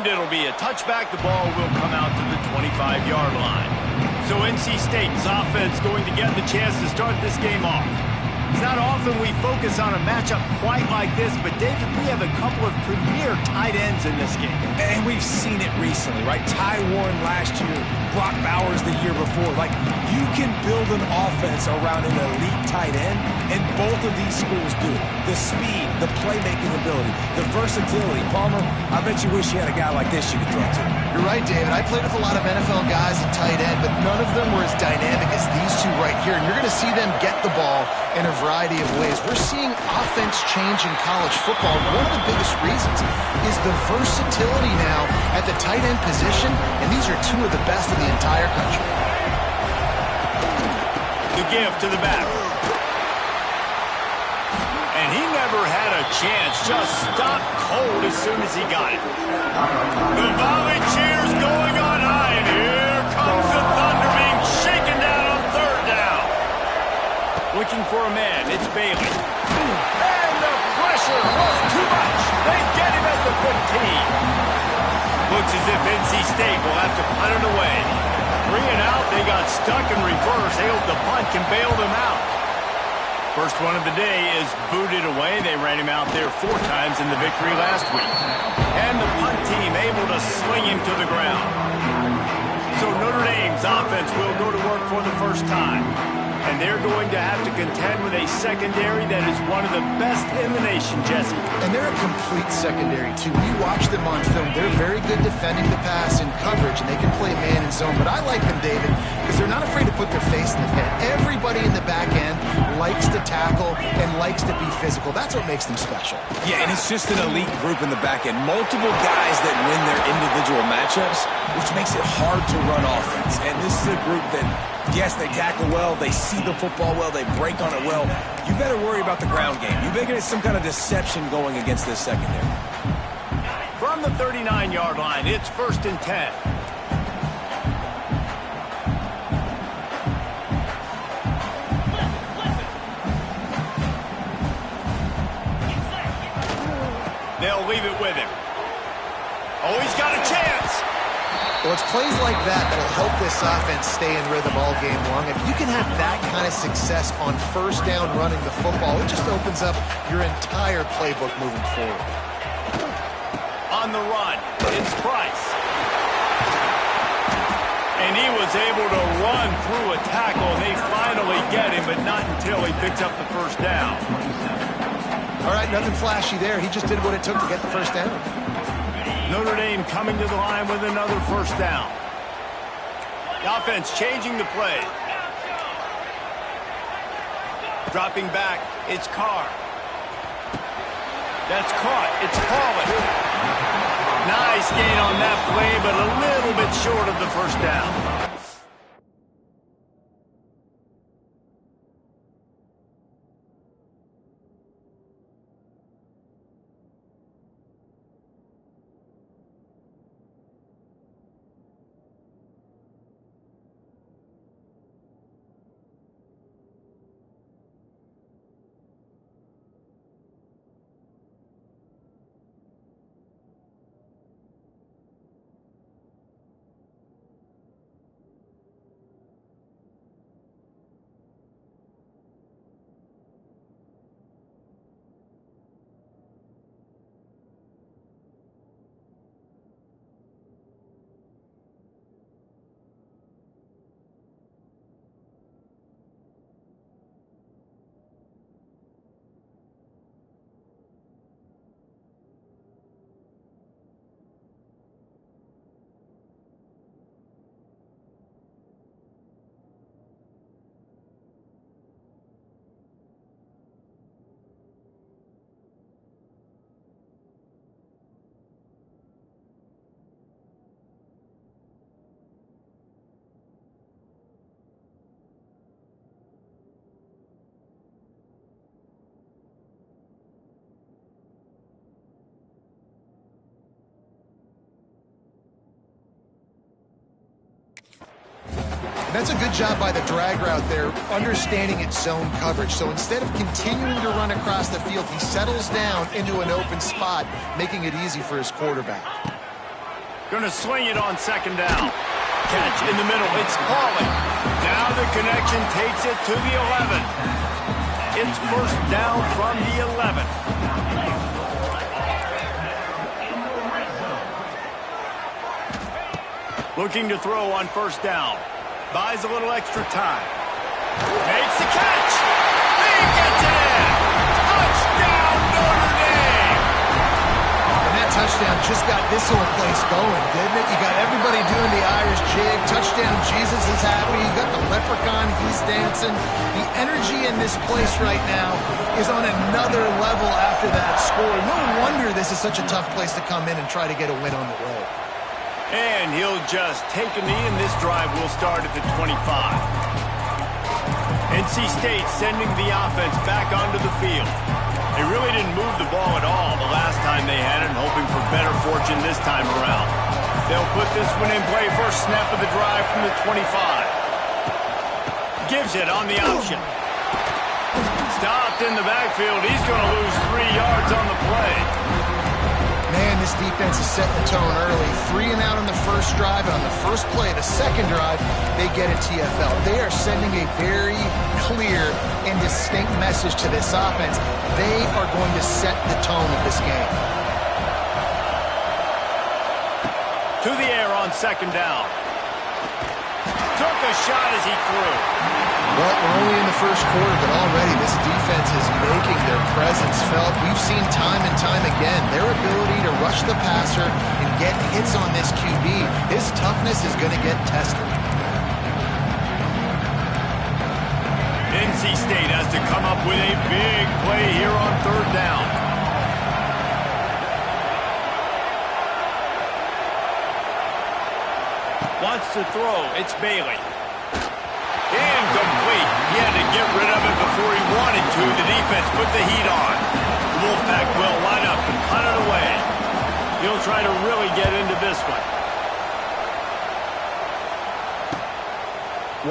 And it'll be a touchback. The ball will come out to the 25-yard line. So NC State's offense going to get the chance to start this game off. It's not often we focus on a matchup quite like this, but David, we have a couple of premier tight ends in this game. And we've seen it recently, right? Ty Warren last year, Brock Bowers the year before. Like, you can build an offense around an elite tight end, and both of these schools do it. The speed, the playmaking ability, the versatility. Palmer, I bet you wish you had a guy like this you could throw to. You're right, David. I played with a lot of NFL guys at tight end, but none of them were as dynamic as these two right here. And you're going to see them get the ball in a variety of ways. We're seeing offense change in college football. One of the biggest reasons is the versatility now at the tight end position, and these are two of the best in the entire country. The give to the back. And he never had a chance. Just stopped cold as soon as he got it. The volley cheers going on high, and here comes the Thunder being shaken down on third down. Looking for a man, it's Bailey. And the pressure was too much. They get him at the 15. Looks as if NC State will have to punt it away. 3 and out, they got stuck in reverse. They hope the punt can bail them out. First one of the day is booted away. They ran him out there 4 times in the victory last week. And the punt team able to sling him to the ground. So Notre Dame's offense will go to work for the first time. And they're going to have to contend with a secondary that is one of the best in the nation, Jesse. And they're a complete secondary, too. We watch them on film. They're very good defending the pass in coverage, and they can play man and zone. But I like them, David, because they're not afraid to put their face in the fan. Everybody in the back end likes to tackle and likes to be physical. That's what makes them special. Yeah, and it's just an elite group in the back end. Multiple guys that win their individual matchups, which makes it hard to run offense. And this is a group that, yes, they tackle well, they see the football well, they break on it well. You better worry about the ground game. You better get some kind of deception going against this secondary. From the 39-yard line, it's 1st and 10. They'll leave it with him. Oh, he's got a chance. Well, it's plays like that that'll help this offense stay in rhythm all game long. If you can have that kind of success on first down running the football, it just opens up your entire playbook moving forward. On the run, it's Price. And he was able to run through a tackle, and they finally get him, but not until he picks up the first down. All right, nothing flashy there. He just did what it took to get the first down. Notre Dame coming to the line with another first down. The offense changing the play. Dropping back, it's Carr. That's caught, it's Paulin. Nice gain on that play, but a little bit short of the first down. That's a good job by the drag route there, understanding its zone coverage. So instead of continuing to run across the field, he settles down into an open spot, making it easy for his quarterback. Going to swing it on second down. Catch in the middle. It's Pauly. Now the connection takes it to the 11. It's first down from the 11. Looking to throw on first down. Buys a little extra time. Makes the catch. He gets it in. Touchdown, Notre Dame. And that touchdown just got this whole place going, didn't it? You got everybody doing the Irish jig. Touchdown, Jesus is happy. You got the leprechaun, he's dancing. The energy in this place right now is on another level after that score. No wonder this is such a tough place to come in and try to get a win on the road. And he'll just take a knee, and this drive will start at the 25. NC State sending the offense back onto the field. They really didn't move the ball at all the last time they had it, hoping for better fortune this time around. They'll put this one in play first snap of the drive from the 25. Gives it on the option. Stopped in the backfield. He's going to lose 3 yards on the play. Man, this defense is setting the tone early. 3 and out on the first drive, and on the first play, the second drive, they get a TFL. They are sending a very clear and distinct message to this offense. They are going to set the tone of this game. To the air on second down. Took a shot as he threw. Well, we're only in the first quarter, but already this defense is making their presence felt. We've seen time and time again their ability to rush the passer and get hits on this QB. His toughness is going to get tested. NC State has to come up with a big play here on third down. Wants to throw. It's Bailey. Incomplete. He had to get rid of it before he wanted to. The defense put the heat on. The Wolfpack will line up and punt it away. He'll try to really get into this one.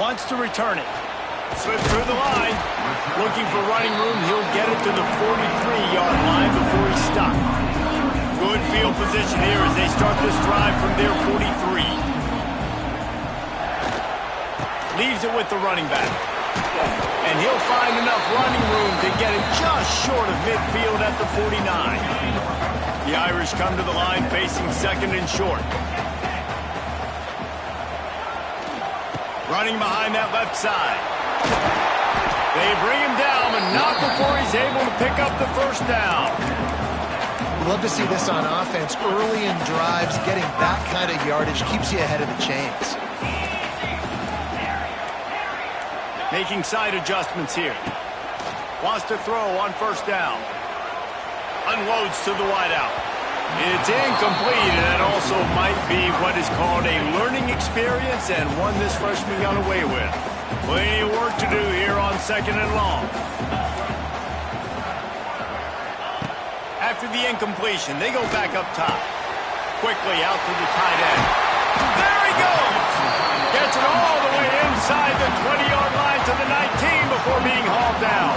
Wants to return it. Slips through the line. Looking for running room. He'll get it to the 43-yard line before he's stopped. Good field position here as they start this drive from their 43. Leaves it with the running back. And he'll find enough running room to get it just short of midfield at the 49. The Irish come to the line facing second and short. Running behind that left side. They bring him down, but not before he's able to pick up the first down. Love to see this on offense. Early in drives, getting that kind of yardage keeps you ahead of the chains. Making side adjustments here. Wants to throw on first down. Unloads to the wideout. It's incomplete, and that also might be what is called a learning experience and one this freshman got away with. Plenty of work to do here on second and long. After the incompletion, they go back up top. Quickly out to the tight end. There he goes! Gets it all the way inside the 20-yard line to the 19 before being hauled down.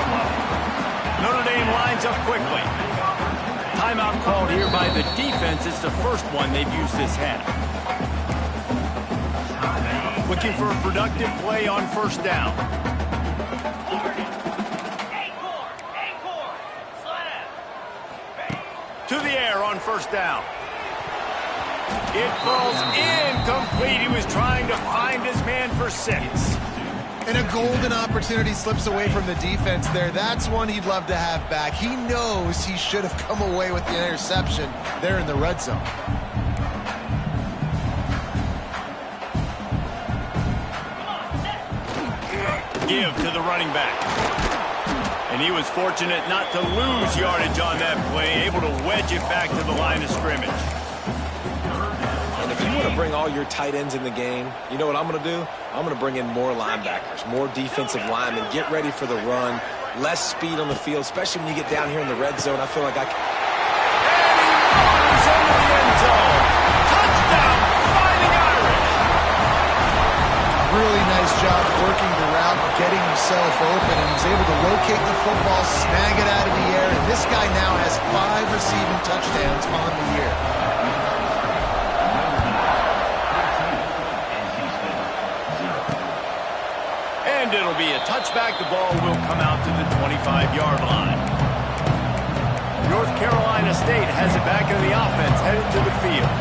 Notre Dame lines up quickly. Timeout called here by the defense. It's the first one they've used this half. Looking for a productive play on first down. To the air on first down. It falls incomplete. He was trying to find his man for 6. And a golden opportunity slips away from the defense there. That's one he'd love to have back. He knows he should have come away with the interception there in the red zone. Give to the running back. And he was fortunate not to lose yardage on that play, able to wedge it back to the line of scrimmage. And if you want to bring all your tight ends in the game, you know what I'm going to do? I'm going to bring in more linebackers, more defensive linemen, get ready for the run, less speed on the field, especially when you get down here in the red zone. I feel like I can... And he runs into the end zone. Touchdown, Fighting Irish. Really nice job working the route, getting himself open, and he's able to locate the football, snag it out of the air, and this guy now has 5 receiving touchdowns on the year. touchback, the ball will come out to the 25-yard line. North Carolina State has it back in the offense, headed to the field.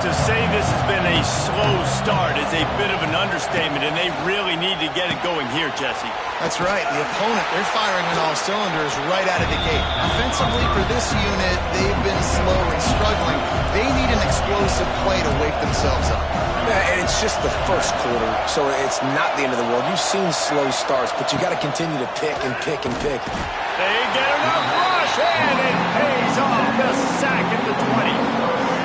To say this has been a slow start is a bit of an understatement, and they really need to get it going here, Jesse. That's right. The opponent, they're firing on all cylinders right out of the gate. Offensively, for this unit, they've been slow and struggling. They need an explosive play to wake themselves up. Yeah, and it's just the first quarter, so it's not the end of the world. You've seen slow starts, but you got to continue to pick and pick and pick. They get enough rush, and it pays off. The sack at the 20.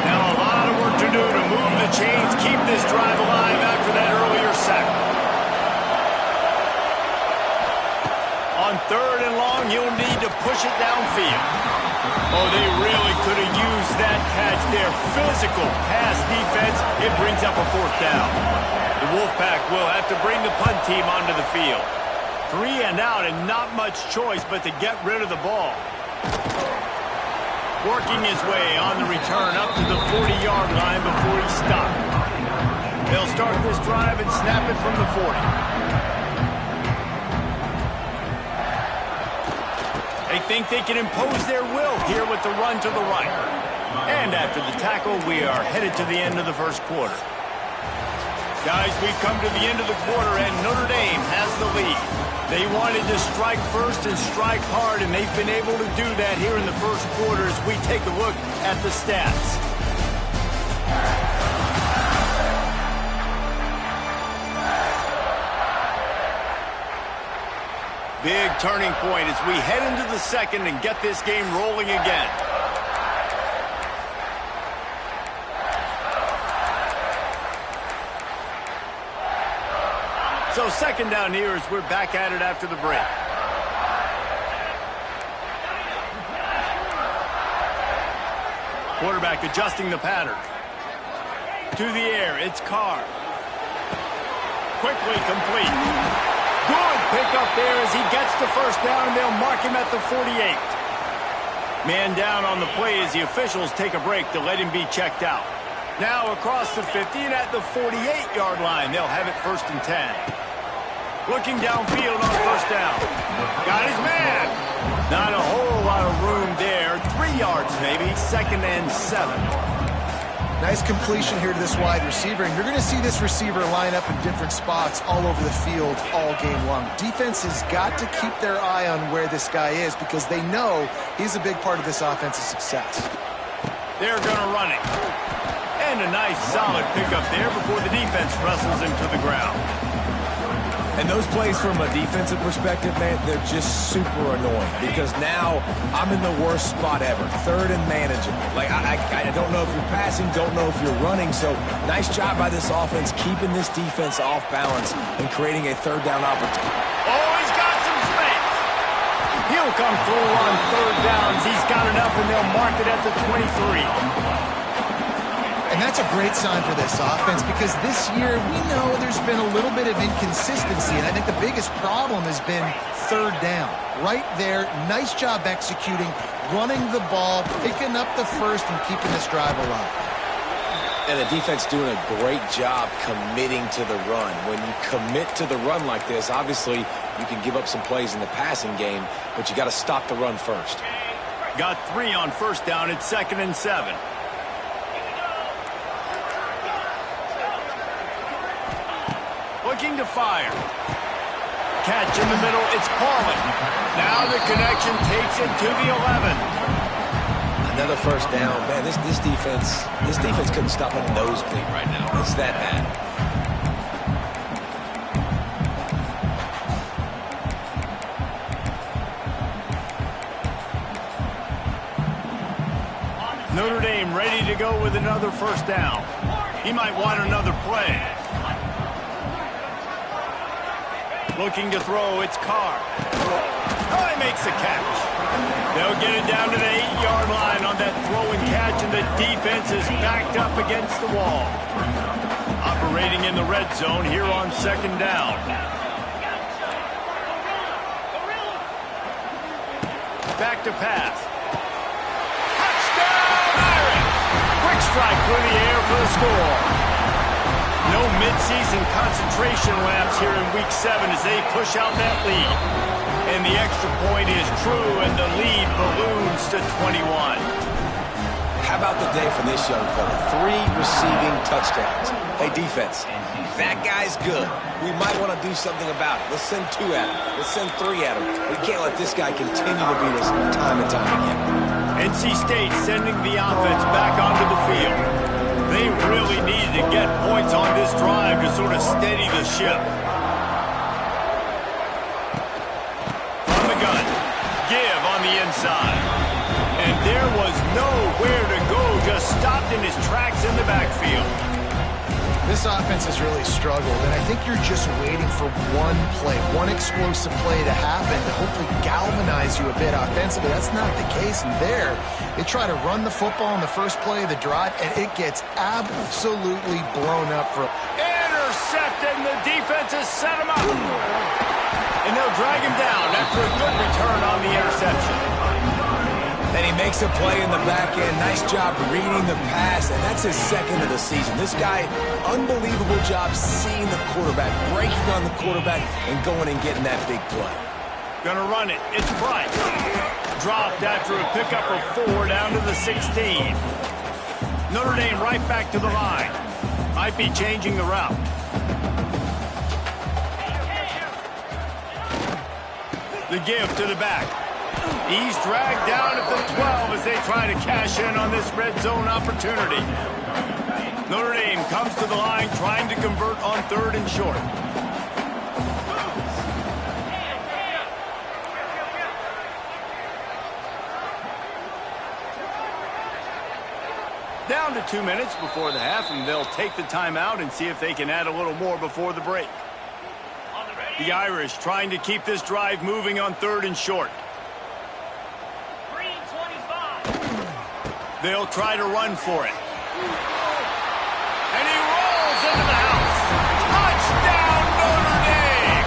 Now a lot of work to do to move the chains, keep this drive alive after that earlier sack. On 3rd and long, you'll need to push it downfield. Oh, they really could have used that catch there. Physical pass defense. It brings up a 4th down. The Wolfpack will have to bring the punt team onto the field. 3 and out, and not much choice but to get rid of the ball. Working his way on the return up to the 40-yard line before he stopped. They'll start this drive and snap it from the 40. They think they can impose their will here with the run to the right. And after the tackle, we are headed to the end of the first quarter. Guys, we've come to the end of the quarter, and Notre Dame has the lead. They wanted to strike first and strike hard, and they've been able to do that here in the first quarter as we take a look at the stats. Big turning point as we head into the second and get this game rolling again. So second down here as we're back at it after the break. Quarterback adjusting the pattern. To the air, it's Carr. Quickly complete. Good pickup there as he gets the first down, and they'll mark him at the 48. Man down on the play as the officials take a break to let him be checked out. Now across the 50 and at the 48-yard line, they'll have it 1st and 10. Looking downfield on 1st down. Got his man. Not a whole lot of room there. 3 yards maybe. 2nd and 7. Nice completion here to this wide receiver, and you're going to see this receiver line up in different spots all over the field all game long. Defense has got to keep their eye on where this guy is because they know he's a big part of this offense's success. They're going to run it. And a nice solid pickup there before the defense wrestles him to the ground. And those plays from a defensive perspective, man, they're just super annoying because now I'm in the worst spot ever, 3rd and manageable. Like, I don't know if you're passing, don't know if you're running, so nice job by this offense keeping this defense off balance and creating a 3rd down opportunity. Oh, he's got some space. He'll come through on 3rd downs. He's got enough, and they'll mark it at the 23. And that's a great sign for this offense because this year we know there's been a little bit of inconsistency, and I think the biggest problem has been 3rd down. Right there, nice job executing, running the ball, picking up the first, and keeping this drive alive. And the defense doing a great job committing to the run. When you commit to the run like this, obviously you can give up some plays in the passing game, but you got to stop the run first. Got 3 on 1st down. It's 2nd and 7. Looking to fire. Catch in the middle. It's Paulin. Now the connection takes it to the 11. Another 1st down. Man, this defense couldn't stop a nosebleed right now. It's that bad. Notre Dame ready to go with another 1st down. He might want another play. Looking to throw, it's Carr. Oh, he makes the catch. They'll get it down to the 8-yard line on that throw and catch, and the defense is backed up against the wall. Operating in the red zone here on 2nd down. Back to pass. Touchdown, Irish! Quick strike through the air for the score. No mid-season concentration laps here in Week 7 as they push out that lead. And the extra point is true, and the lead balloons to 21. How about the day for this young fella? 3 receiving touchdowns. Hey, defense, that guy's good. We might want to do something about it. Let's send 2 at him. Let's send 3 at him. We can't let this guy continue to beat us time and time again. NC State sending the offense back onto the field. They really needed to get points on this drive to sort of steady the ship. From the gun, give on the inside. And there was nowhere to go, just stopped in his tracks in the backfield. This offense has really struggled, and I think you're just waiting for one play, one explosive play to happen to hopefully galvanize you a bit offensively. That's not the case, and there, they try to run the football in the first play of the drive, and it gets absolutely blown up for Intercepted, and the defense has set him up. And they'll drag him down after a good return on the interception. And he makes a play in the back end. Nice job reading the pass, and that's his 2nd of the season. This guy, unbelievable job seeing the quarterback, breaking on the quarterback, and going and getting that big play. Gonna run it. It's Price. Dropped after a pickup of 4 down to the 16. Notre Dame right back to the line. Might be changing the route. The give to the back. He's dragged down at the 12 as they try to cash in on this red zone opportunity. Notre Dame comes to the line trying to convert on 3rd and short. Down to 2 minutes before the half, and they'll take the timeout and see if they can add a little more before the break. The Irish trying to keep this drive moving on 3rd and short. They'll try to run for it. And he rolls into the house. Touchdown, Notre Dame!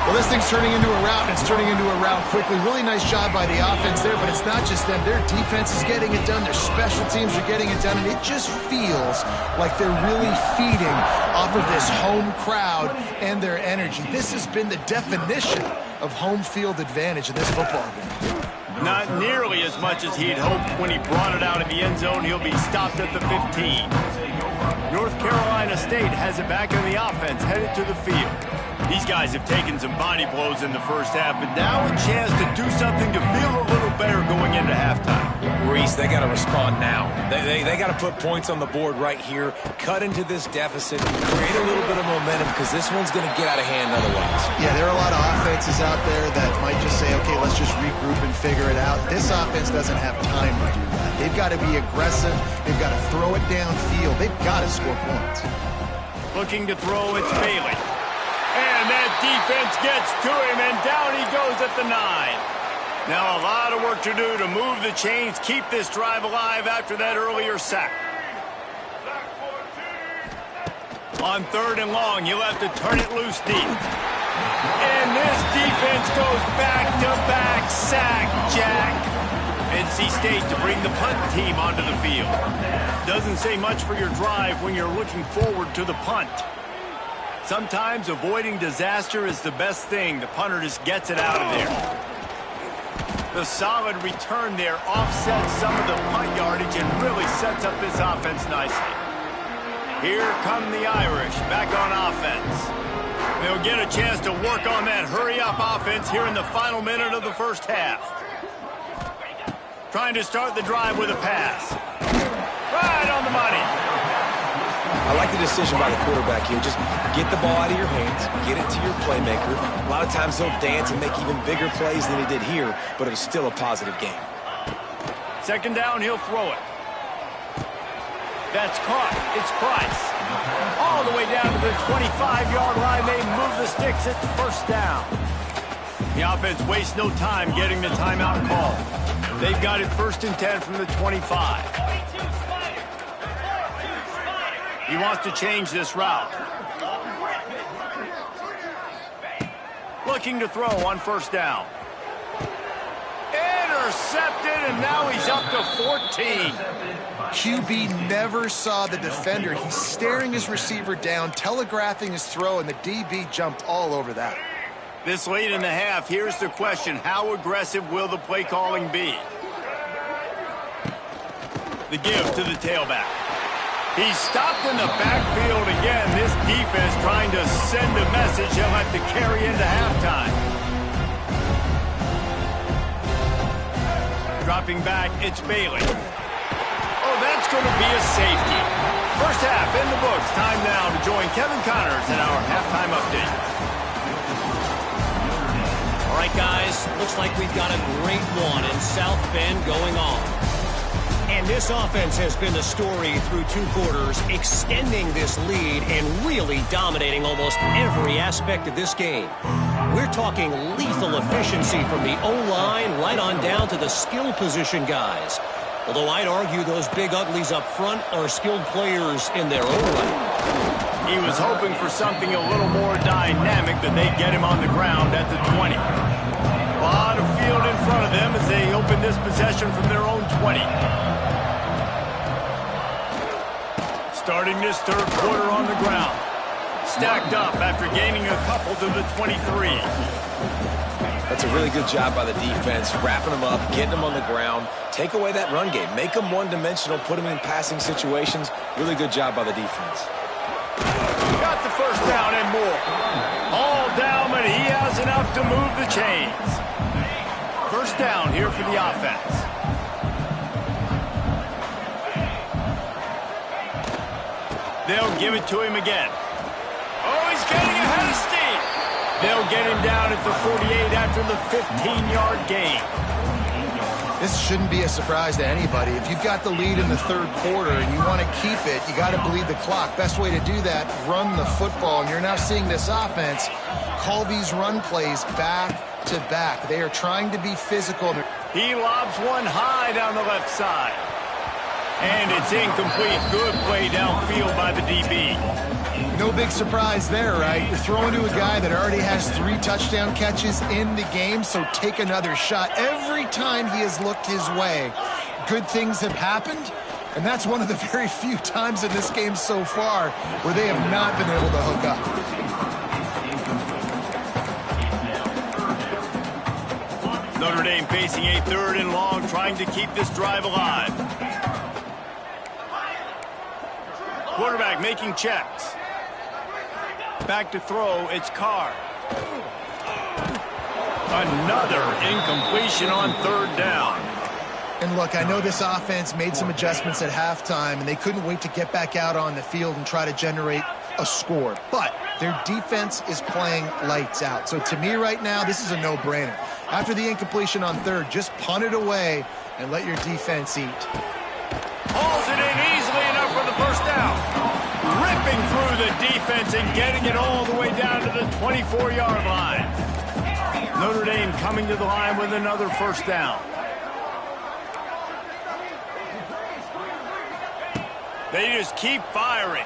Well, this thing's turning into a rout, and it's turning into a rout quickly. Really nice job by the offense there, but it's not just them. Their defense is getting it done. Their special teams are getting it done, and it just feels like they're really feeding off of this home crowd and their energy. This has been the definition of home field advantage in this football game. Not nearly as much as he'd hoped when he brought it out of the end zone. He'll be stopped at the 15. North Carolina State has it back on the offense, headed to the field. These guys have taken some body blows in the first half, but now a chance to do something to feel a little better going into halftime. Reese, they got to respond now. They got to put points on the board right here, cut into this deficit, create a little bit of momentum, because this one's going to get out of hand otherwise. Yeah, there are a lot of offenses out there that might just say, okay, let's just regroup and figure it out. This offense doesn't have time to do that. They've got to be aggressive. They've got to throw it downfield. They've got to score points. Looking to throw, it's Bailey. And that defense gets to him, and down he goes at the 9. Now a lot of work to do to move the chains, keep this drive alive after that earlier sack. On 3rd and long, you'll have to turn it loose deep. And this defense goes back-to-back sack, Jack. NC State to bring the punt team onto the field. Doesn't say much for your drive when you're looking forward to the punt. Sometimes avoiding disaster is the best thing. The punter just gets it out of there. The solid return there offsets some of the punt yardage and really sets up this offense nicely. Here come the Irish back on offense. They'll get a chance to work on that hurry-up offense here in the final minute of the first half. Trying to start the drive with a pass. Right on the money. I like the decision by the quarterback here. Just get the ball out of your hands, get it to your playmaker. A lot of times he'll dance and make even bigger plays than he did here, but it was still a positive game. 2nd down, he'll throw it. That's caught. It's Price. All the way down to the 25-yard line. They move the sticks at the 1st down. The offense wastes no time getting the timeout call. They've got it 1st and 10 from the 25. He wants to change this route. Looking to throw on 1st down. intercepted, and now he's up to 14. QB never saw the defender. He's staring his receiver down, telegraphing his throw, and the DB jumped all over that. This late in the half, here's the question. How aggressive will the play calling be? The give to the tailback. He's stopped in the backfield again. This defense trying to send a message he'll have to carry into halftime. Dropping back, it's Bailey. Oh, that's going to be a safety. First half in the books. Time now to join Kevin Connors in our halftime update. All right, guys, looks like we've got a great one in South Bend going on. And this offense has been the story through 2 quarters, extending this lead and really dominating almost every aspect of this game. We're talking lethal efficiency from the O-line right on down to the skill position guys. Although I'd argue those big uglies up front are skilled players in their own right. He was hoping for something a little more dynamic, that they get him on the ground at the 20. A lot of field in front of them as they open this possession from their own 20. Starting this third quarter on the ground. Stacked up after gaining a couple to the 23. That's a really good job by the defense, wrapping them up, getting them on the ground, take away that run game, make them one-dimensional, put them in passing situations. Really good job by the defense. Got the first down and more. All down, but he has enough to move the chains. First down here for the offense. They'll give it to him again. Oh, he's getting ahead of steam. They'll get him down at the 48 after the 15-yard gain. This shouldn't be a surprise to anybody. If you've got the lead in the third quarter and you want to keep it, you got to bleed the clock. Best way to do that, run the football. And you're now seeing this offense call these run plays back to back. They are trying to be physical. He lobs one high down the left side. And it's incomplete. Good play downfield by the DB. No big surprise there, right? You're throwing to a guy that already has 3 touchdown catches in the game, so take another shot. Every time he has looked his way, good things have happened, and that's one of the very few times in this game so far where they have not been able to hook up. Notre Dame facing a 3rd and long, trying to keep this drive alive. Quarterback making checks. Back to throw, it's Carr. Another incompletion on 3rd down. And look, I know this offense made some adjustments at halftime, and they couldn't wait to get back out on the field and try to generate a score. But their defense is playing lights out. So to me right now, this is a no-brainer. After the incompletion on 3rd, just punt it away and let your defense eat. Hauls it in easily enough for the first down. Ripping through the defense and getting it all the way down to the 24-yard line. Notre Dame coming to the line with another first down. They just keep firing.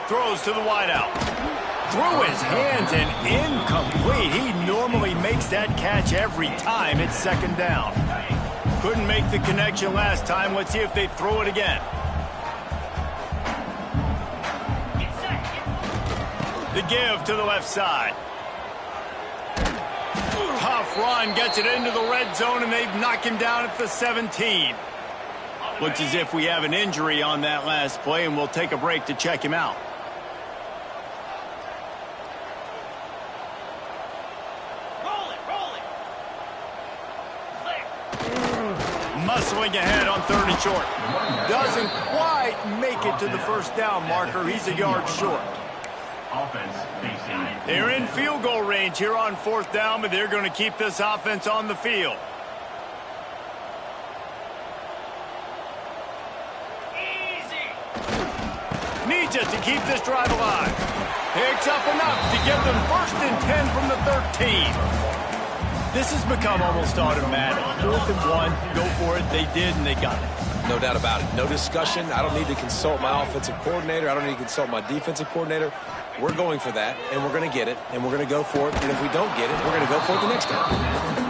Throws to the wideout. Through his hands and incomplete. He normally makes that catch every time. It's 2nd down. Couldn't make the connection last time. Let's see if they throw it again. The give to the left side. Tough run, gets it into the red zone, and they've knocked him down at the 17. Looks as if we have an injury on that last play, and we'll take a break to check him out. Muscling ahead on 3rd and short. Doesn't quite make it to the first down marker. He's a yard short. They're in field goal range here on 4th down, but they're going to keep this offense on the field. Needs it to keep this drive alive. Picks up enough to give them 1st and 10 from the 13. This has become almost automatic. 4th and 1, go for it. They did, and they got it. No doubt about it. No discussion. I don't need to consult my offensive coordinator. I don't need to consult my defensive coordinator. We're going for that, and we're going to get it, and we're going to go for it. And if we don't get it, we're going to go for it the next time.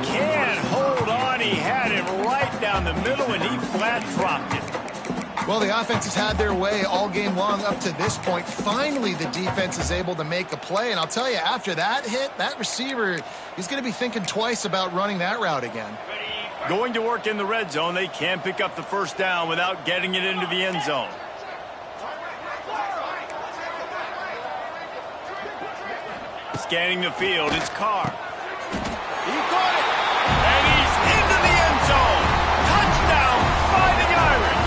Can't hold on. He dropped it. Well, the offense has had their way all game long up to this point. Finally, the defense is able to make a play. And I'll tell you, after that hit, that receiver, he's going to be thinking twice about running that route again. Going to work in the red zone, they can't pick up the first down without getting it into the end zone. Scanning the field, it's Carr. He caught it, and he's into the end zone. Touchdown, Fighting Irish.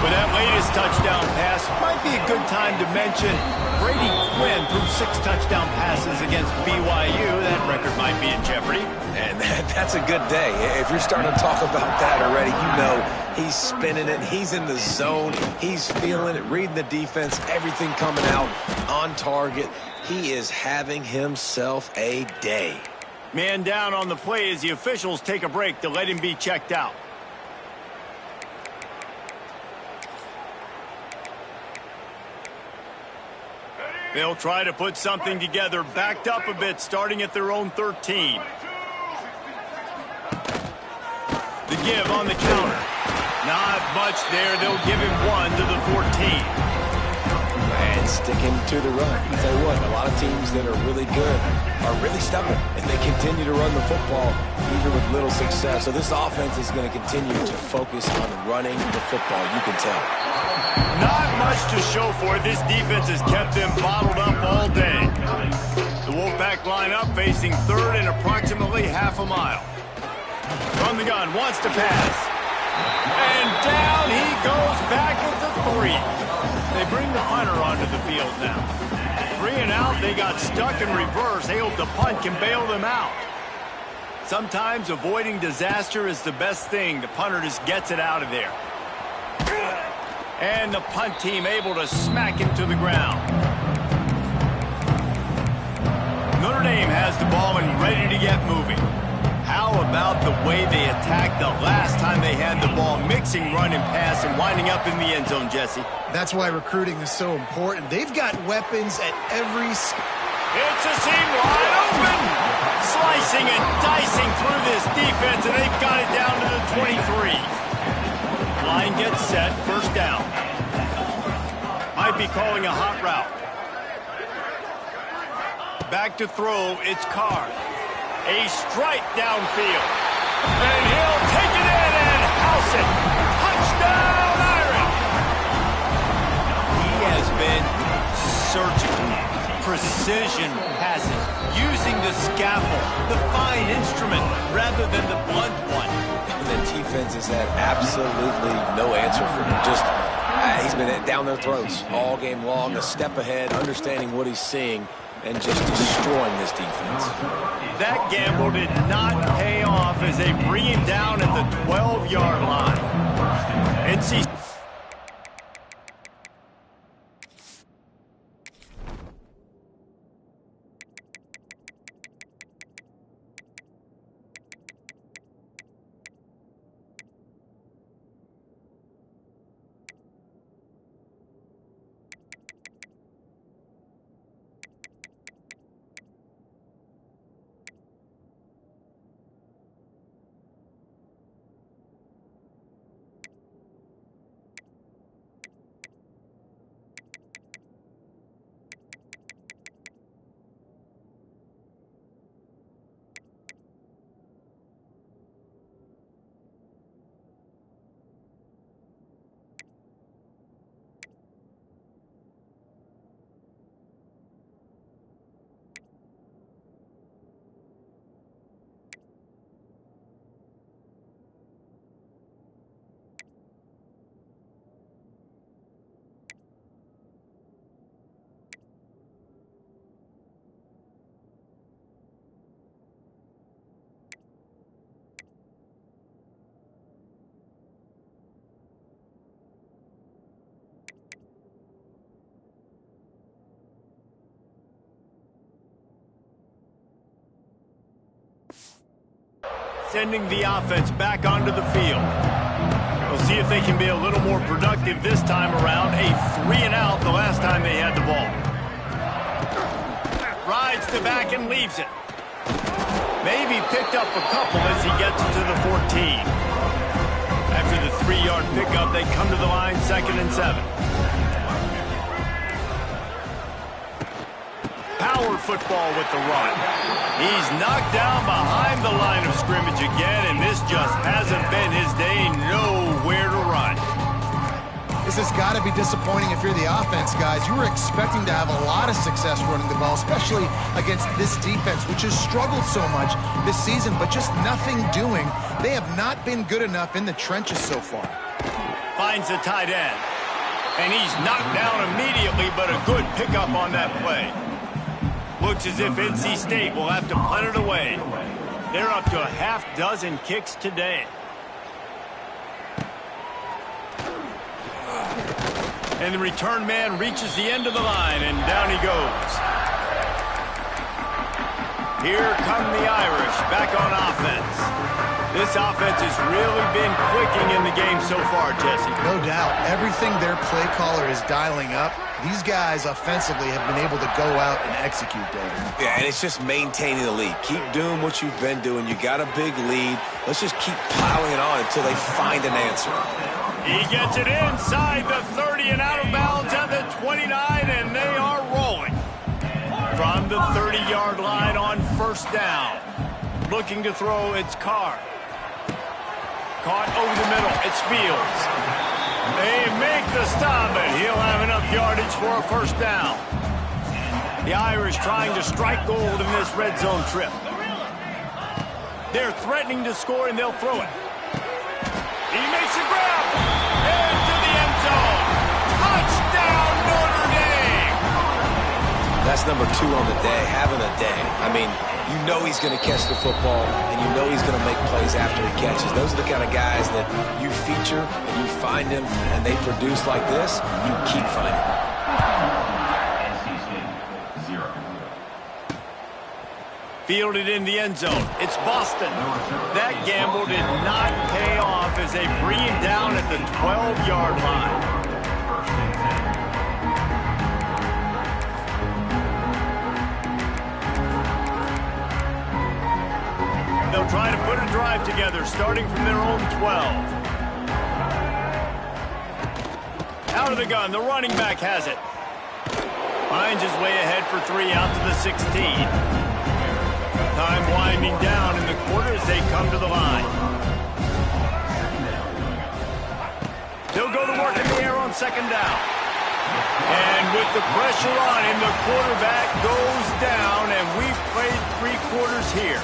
With that latest touchdown pass, might be a good time to mention Brady Quinn threw 6 touchdown passes against BYU. That record might be in jeopardy. And that's a good day. If you're starting to talk about that already, you know he's spinning it. He's in the zone. He's feeling it, reading the defense, everything coming out on target. He is having himself a day. Man down on the play as the officials take a break to let him be checked out. They'll try to put something together, backed up a bit, starting at their own 13. The give on the counter. Not much there. They'll give him 1 to the 14. And sticking to the run. I tell you what, a lot of teams that are really good are really stubborn, and they continue to run the football even with little success. So this offense is going to continue to focus on running the football, you can tell. Not much to show for it. This defense has kept them bottled up all day. The Wolfpack line up facing third and approximately half a mile. From the gun, wants to pass. And down he goes back at the 3. They bring the punter onto the field now. 3 and out, they got stuck in reverse. They hope the punt can bail them out. Sometimes avoiding disaster is the best thing. The punter just gets it out of there. And the punt team able to smack him to the ground. Notre Dame has the ball and ready to get moving. How about the way they attacked the last time they had the ball, mixing run and pass and winding up in the end zone, Jesse? That's why recruiting is so important. They've got weapons at every... It's a seam wide open! Slicing and dicing through this defense, and they've got it down to the 23. Line gets set, first down. Might be calling a hot route. Back to throw, it's Carr. A strike downfield. And he'll take it in and house it. Touchdown, Irish! He has been surgical. Precision passes. Using the scaffold, the fine instrument, rather than the blunt one. And the defense has had absolutely no answer for him. Just, he's been down their throats all game long, a step ahead, understanding what he's seeing, and just destroying this defense. That gamble did not pay off as they bring him down at the 12-yard line. NC sending the offense back onto the field. We'll see if they can be a little more productive this time around. A 3 and out the last time they had the ball. Rides to back and leaves it. Maybe picked up a couple as he gets to the 14. After the 3-yard pickup, they come to the line 2nd and 7. Power football with the run. He's knocked down behind the line of scrimmage again, and this just hasn't been his day. Nowhere to run. This has got to be disappointing if you're the offense, guys. You were expecting to have a lot of success running the ball, especially against this defense, which has struggled so much this season, but just nothing doing. They have not been good enough in the trenches so far. Finds the tight end. And he's knocked down immediately, but a good pickup on that play. Looks as if NC State will have to punt it away. They're up to a half-dozen kicks today. And the return man reaches the end of the line, and down he goes. Here come the Irish back on offense. This offense has really been clicking in the game so far, Jesse. No doubt. Everything their play caller is dialing up, these guys offensively have been able to go out and execute, David. Yeah, and it's just maintaining the lead. Keep doing what you've been doing. You got a big lead. Let's just keep piling it on until they find an answer. He gets it inside the 30 and out of bounds at the 29, and they are rolling. From the 30-yard line on 1st down. Looking to throw, it's Carr. Caught over the middle, it's Fields. They make the stop, and he'll have enough yardage for a 1st down. The Irish trying to strike gold in this red zone trip. They're threatening to score, and they'll throw it. He makes a grab. Into the end zone. Touchdown, Notre Dame. That's number 2 on the day, having a day. I mean, you know he's going to catch the football, and you know he's going to make plays after he catches. Those are the kind of guys that you feature, and you find them, and they produce like this, you keep finding them. Fielded in the end zone. It's Boston. That gamble did not pay off as they bring him down at the 12-yard line. They'll try to put a drive together, starting from their own 12. Out of the gun, the running back has it. Finds his way ahead for 3 out to the 16. Time winding down in the quarter as they come to the line. They'll go to work in the air on 2nd down. And with the pressure on him, the quarterback goes down, and we've played 3 quarters here.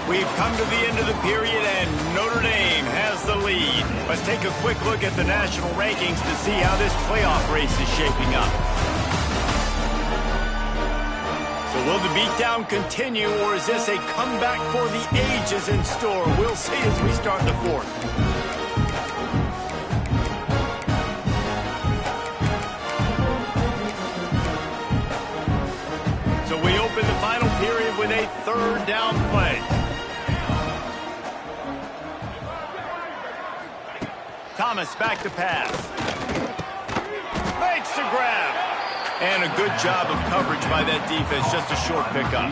We've come to the end of the period, and Notre Dame has the lead. Let's take a quick look at the national rankings to see how this playoff race is shaping up. So will the beatdown continue, or is this a comeback for the ages in store? We'll see as we start the 4th. So we open the final period with a 3rd down play. Thomas back to pass. Makes the grab. And a good job of coverage by that defense, just a short pickup.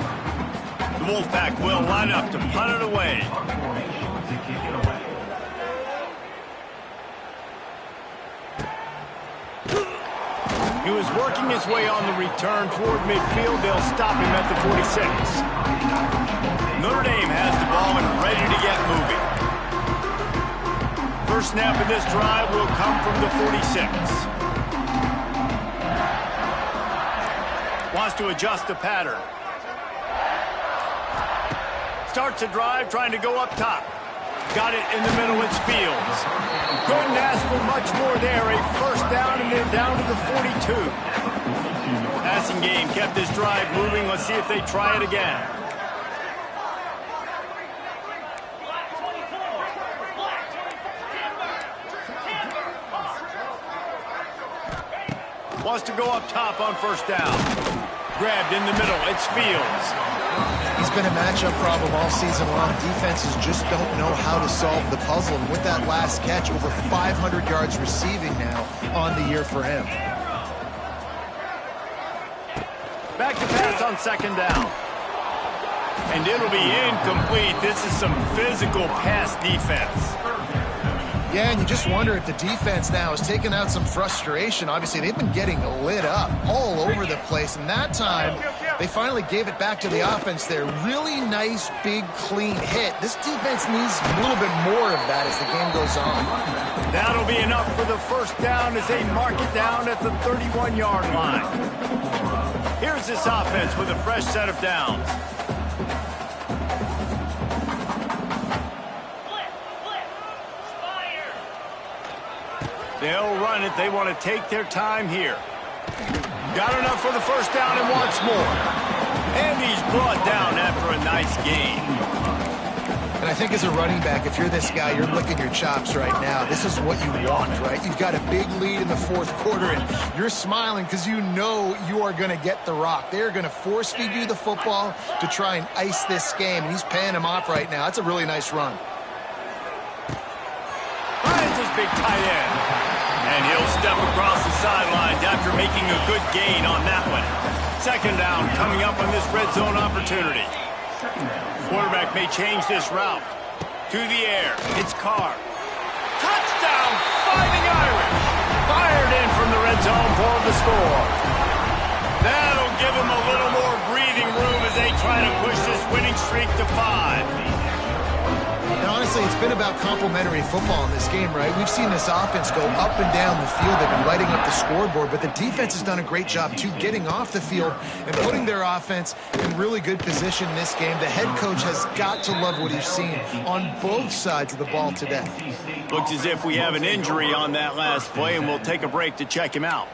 The Wolfpack will line up to punt it away. He was working his way on the return toward midfield. They'll stop him at the 46. Notre Dame has the ball and ready to get moving. First snap of this drive will come from the 46. Wants to adjust the pattern. Starts a drive trying to go up top. Got it in the middle, it's Fields. Couldn't ask for much more there. A 1st down and then down to the 42. Passing game kept this drive moving. Let's see if they try it again. Wants to go up top on 1st down. Grabbed in the middle. It's Fields. He's been a matchup problem all season long. Defenses just don't know how to solve the puzzle. And with that last catch, over 500 yards receiving now on the year for him. Back to pass on 2nd down. And it'll be incomplete. This is some physical pass defense. Yeah, and you just wonder if the defense now has taken out some frustration. Obviously, they've been getting lit up all over the place, and that time they finally gave it back to the offense there. Really nice, big, clean hit. This defense needs a little bit more of that as the game goes on. That'll be enough for the first down as they mark it down at the 31-yard line. Here's this offense with a fresh set of downs. They'll run it. They want to take their time here. Got enough for the first down and wants more. And he's brought down after a nice gain. And I think as a running back, if you're this guy, you're licking your chops right now. This is what you want, right? You've got a big lead in the fourth quarter, and you're smiling because you know you are going to get the rock. They're going to force feed you the football to try and ice this game, and he's paying him off right now. That's a really nice run. Finds his big tight end. And he'll step across the sidelines after making a good gain on that one. Second down coming up on this red zone opportunity. Quarterback may change this route. To the air. It's Carr. Touchdown, Fighting Irish. Fired in from the red zone for the score. That'll give them a little more breathing room as they try to push this winning streak to 5. And honestly, it's been about complementary football in this game, right? We've seen this offense go up and down the field. They've been lighting up the scoreboard, but the defense has done a great job, too, getting off the field and putting their offense in really good position in this game. The head coach has got to love what he's seen on both sides of the ball today. Looks as if we have an injury on that last play, and we'll take a break to check him out.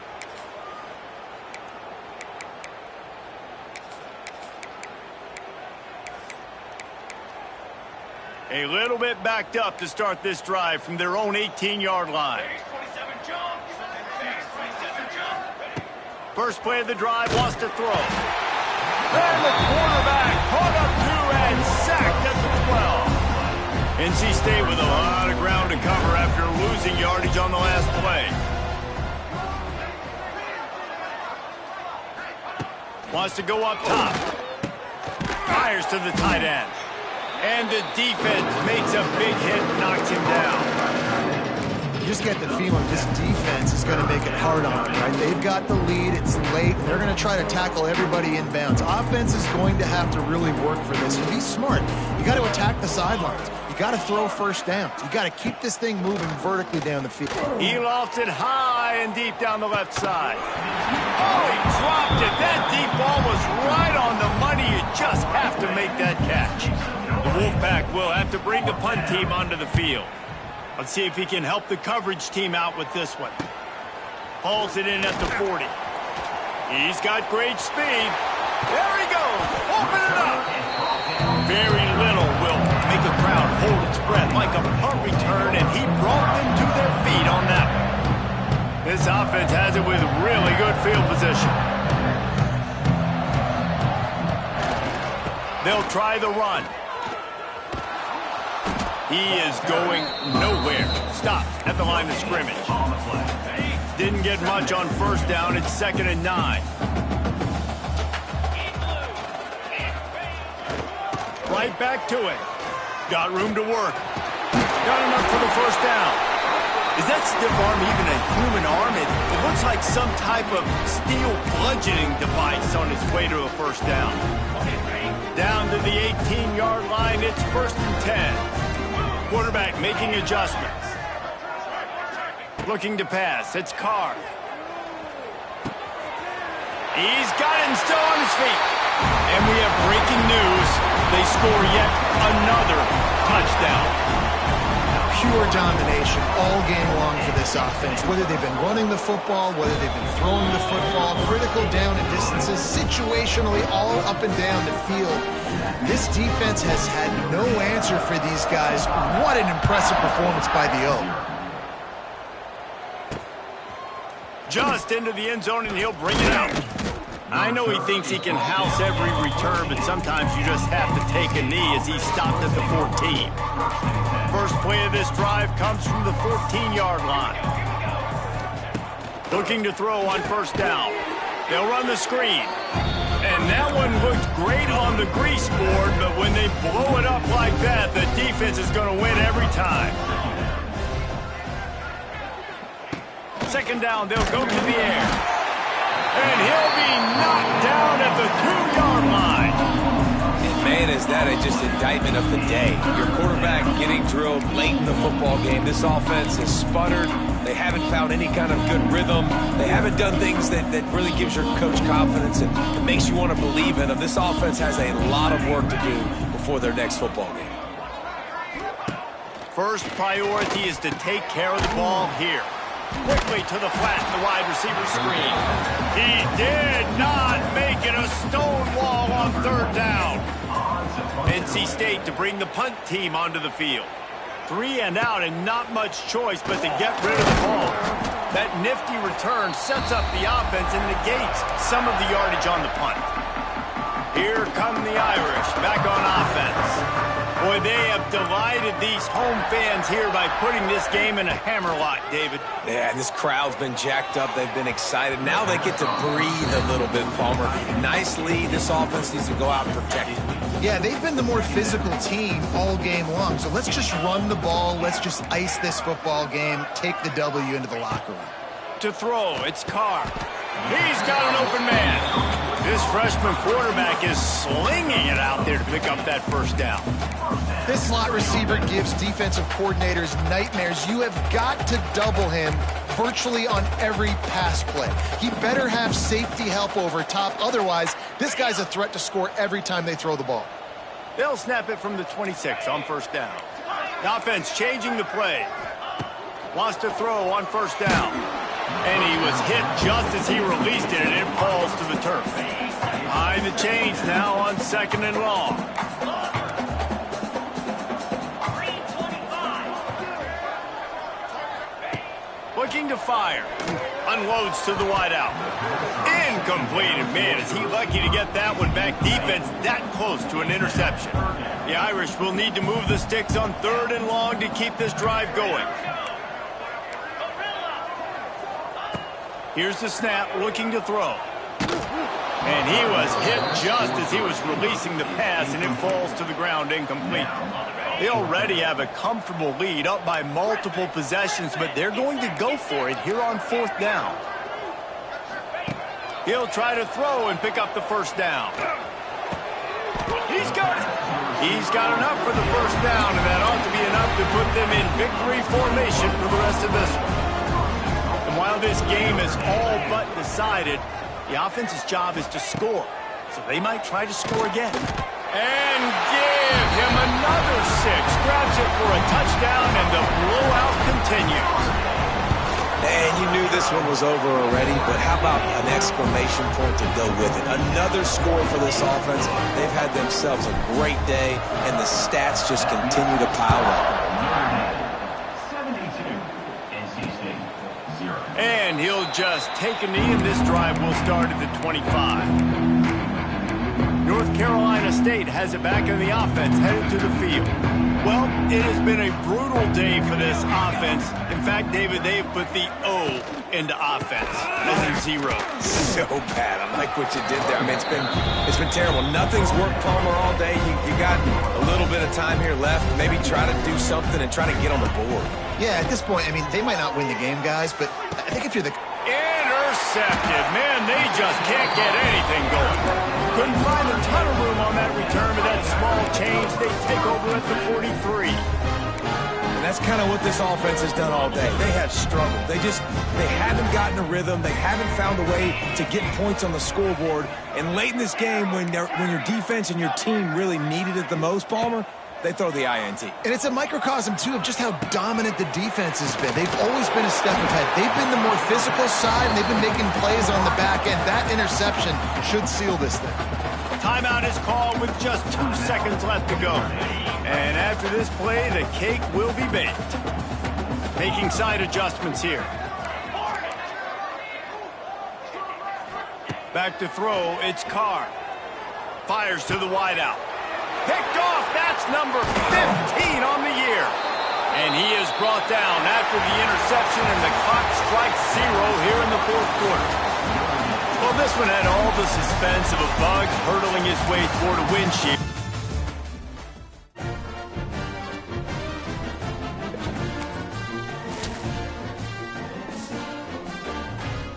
A little bit backed up to start this drive from their own 18-yard line. First play of the drive, wants to throw. And the quarterback caught up to and sacked at the 12. NC State with a lot of ground to cover after losing yardage on the last play. Wants to go up top. Fires to the tight end. And the defense makes a big hit and knocks him down. You just get the feeling this defense is going to make it hard on them, right? They've got the lead. It's late. They're going to try to tackle everybody inbounds. Offense is going to have to really work for this. And be smart. You got to attack the sidelines. You got to throw first downs. You got to keep this thing moving vertically down the field. He lofts it high and deep down the left side. Oh, he dropped it. That deep ball was right on the money. You just have to make that catch. The Wolfpack will have to bring the punt team onto the field. Let's see if he can help the coverage team out with this one. Hauls it in at the 40. He's got great speed. There he goes. Open it up. Very little will make a crowd hold its breath like a punt return, and he brought them to their feet on that one. This offense has it with really good field position. They'll try the run. He is going nowhere. Stopped at the line of scrimmage. Didn't get much on first down. It's 2nd and 9. Right back to it. Got room to work. Got enough for the first down. Is that stiff arm even a human arm? It looks like some type of steel bludgeoning device on its way to a first down. Down to the 18-yard line. It's 1st and 10. Quarterback making adjustments. Looking to pass. It's Carr. He's got it and still on his feet. And we have breaking news. They score yet another touchdown. Pure domination all game long for this offense. Whether they've been running the football, whether they've been throwing the football, critical down and distances, situationally all up and down the field. This defense has had no answer for these guys. What an impressive performance by the O. Just into the end zone, and he'll bring it out. I know he thinks he can house every return, but sometimes you just have to take a knee as he stopped at the 14. First play of this drive comes from the 14-yard line. Looking to throw on first down. They'll run the screen. And that one looked great on the grease board, but when they blow it up like that, the defense is going to win every time. second down, they'll go to the air. And he'll be knocked down at the 2-yard line. And man, is that just indictment of the day. Your quarterback getting drilled late in the football game. This offense has sputtered. They haven't found any kind of good rhythm. They haven't done things that really gives your coach confidence and it makes you want to believe in them. This offense has a lot of work to do before their next football game. First priority is to take care of the ball here. Quickly to the flat, the wide receiver screen. He did not make it a stone wall on third down. NC State to bring the punt team onto the field. 3 and out and not much choice but to get rid of the ball. That nifty return sets up the offense and negates some of the yardage on the punt. Here come the Irish back on offense. Boy, they have delighted these home fans here by putting this game in a hammerlock, David. Yeah, this crowd's been jacked up. They've been excited. Now they get to breathe a little bit, Palmer. Nice lead. This offense needs to go out and protect it. Yeah, they've been the more physical team all game long. So let's just run the ball. Let's just ice this football game. Take the W into the locker room. To throw, it's Carr. He's got an open man. This freshman quarterback is slinging it out there to pick up that first down. This slot receiver gives defensive coordinators nightmares. You have got to double him virtually on every pass play. He better have safety help over top. Otherwise, this guy's a threat to score every time they throw the ball. They'll snap it from the 26 on first down. The offense changing the play. Wants to throw on first down. And he was hit just as he released it, and it falls to the turf. Behind the chains now on second and long. Looking to fire. Unloads to the wideout. Incomplete. And man, is he lucky to get that one back. Defense that close to an interception. The Irish will need to move the sticks on third and long to keep this drive going. Here's the snap, looking to throw. And he was hit just as he was releasing the pass, and it falls to the ground incomplete. They already have a comfortable lead, up by multiple possessions, but they're going to go for it here on fourth down. He'll try to throw and pick up the first down. He's got it. He's got enough for the first down, and that ought to be enough to put them in victory formation for the rest of this one. While this game is all but decided, the offense's job is to score. So they might try to score again. And give him another 6. Grabs it for a touchdown, and the blowout continues. And you knew this one was over already, but how about an exclamation point to go with it? Another score for this offense. They've had themselves a great day, and the stats just continue to pile up. And he'll just take a knee, and this drive will start at the 25. North Carolina State has it back in the offense, headed to the field. Well, it has been a brutal day for this offense. In fact, David, they've put the O into offense, as in 0. So bad. I like what you did there. I mean, it's been terrible. Nothing's worked, Palmer, all day. You got a little bit of time here left. Maybe try to do something and try to get on the board. Yeah, at this point, I mean, they might not win the game, guys, but I think if you're the... Intercepted. Man, they just can't get anything going. Couldn't find a ton of room on that return to that small change. They take over at the 43. And that's kind of what this offense has done all day. They have struggled. They haven't gotten a rhythm. They haven't found a way to get points on the scoreboard. And late in this game, when your defense and your team really needed it the most, Palmer, they throw the INT. And it's a microcosm, too, of just how dominant the defense has been. They've always been a step ahead. They've been the more physical side, and they've been making plays on the back end. That interception should seal this thing. Timeout is called with just 2 seconds left to go. And after this play, the cake will be baked. Making side adjustments here. Back to throw, it's Carr. Fires to the wideout. Picked off, that's number 15 on the year. And he is brought down after the interception, and the clock strikes 0 here in the fourth quarter. Well, this one had all the suspense of a bug hurtling his way toward a windshield.